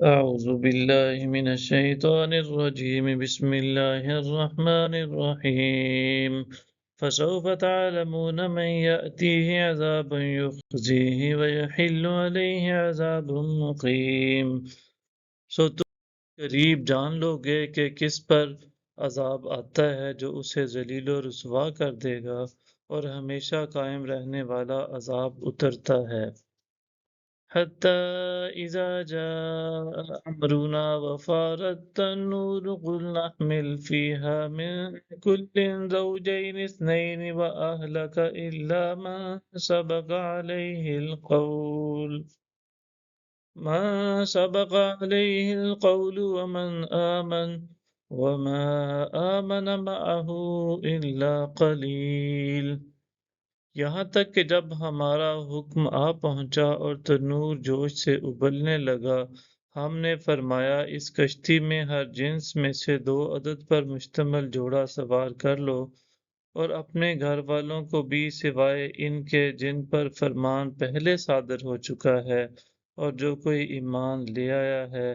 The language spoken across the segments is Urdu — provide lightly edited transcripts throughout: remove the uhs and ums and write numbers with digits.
أعوذ بالله من الشيطان الرجيم بسم الله الرحمن الرحيم فسوف تعلمون من يأتيه عذاب يخزيه ويحل عليه عذاب مقيم تم قریب جان لو گے کہ کس پر عذاب آتا ہے جو اسے ذلیل و رسوا کر دے گا اور ہمیشہ قائم رہنے والا عذاب اترتا ہے حتى إذا جاء أمرنا وفارت النور قل نحمل فيها من كل زوجين اثنين وأهلك إلا ما سبق عليه القول ومن آمن وما آمن معه إلا قليل یہاں تک کہ جب ہمارا حکم آ پہنچا اور تنور جوش سے ابلنے لگا ہم نے فرمایا اس کشتی میں ہر جنس میں سے 2 عدد پر مشتمل جوڑا سوار کر لو اور اپنے گھر والوں کو بھی سوائے ان کے جن پر فرمان پہلے صادر ہو چکا ہے اور جو کوئی ایمان لے آیا ہے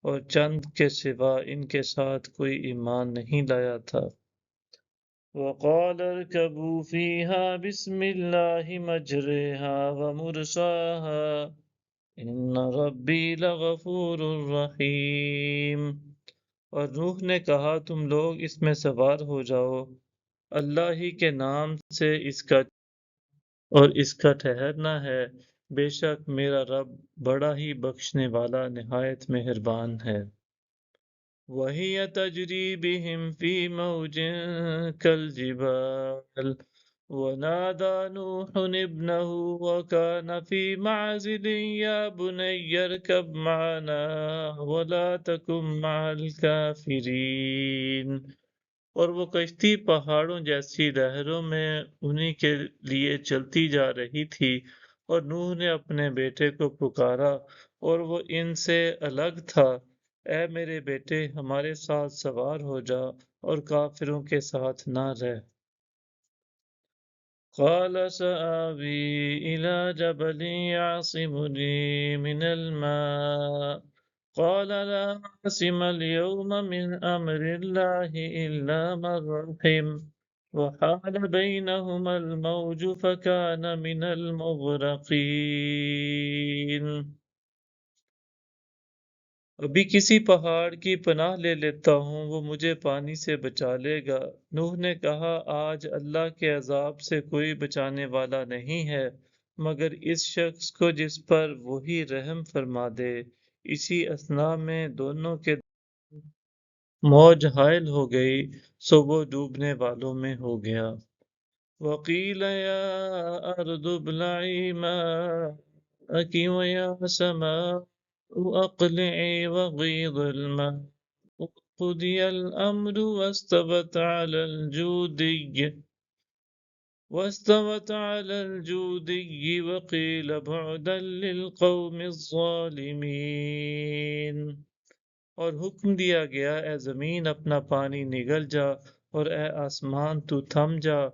اور چند کے سوا ان کے ساتھ کوئی ایمان نہیں لایا تھا وقال اركبوا فيها بسم الله مجريها ومرساها إن ربي لغفور رحيم اور نوح نے کہا تم لوگ اس میں سوار ہو جاؤ اللہ ہی کے نام سے اس کا ٹھہرنا ہے بے شک میرا رب بڑا ہی بخشنے والا نہایت مہربان ہے وهي تجري بهم في موج كالجبال ونادى نوح ابنه وكان في معزل يا بني اركب معنا ولا تكن مع الكافرين اور وہ کشتی پہاڑوں جیسی لہروں میں انہی کے لیے چلتی جا رہی تھی اور نوح نے اپنے بیٹے کو پکارا اور وہ ان سے الگ تھا اے میرے بیٹے ہمارے ساتھ سوار ہو جا اور کافروں کے ساتھ نہ رہ قال سآوي إلى جبل يعصمني من الماء قال لا عاصم اليوم من أمر الله إلا من رحم وحال بينهما الموج فكان من المغرقين ابھی کسی پہاڑ کی پناہ لے لیتا ہوں وہ مجھے پانی سے بچا لے گا نوح نے کہا آج اللہ کے عذاب سے کوئی بچانے والا نہیں ہے مگر اس شخص کو جس پر وہی رحم فرما دے اسی اثنا میں دونوں کے موج حائل ہو گئی سو وہ ڈوبنے والوں میں ہو گیا وقیل یا ارض ابلعی ماءک ویا سماء أقلعي وغيض الماء وقضي الأمر واستوت على الجودي وقيل بعدا للقوم الظالمين اور حکم دیا گیا اے زمین اپنا پانی نگل جا اور اے آسمان تو تھم جا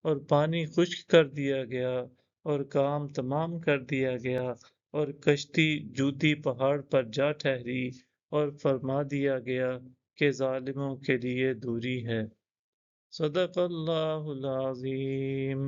اور پانی خشک کر دیا گیا اور کام تمام کر دیا گیا اور کشتی جودی پہاڑ پر جا ٹھہری اور فرما دیا گیا کہ ظالموں کے لیے دوری ہے صدق اللہ العظیم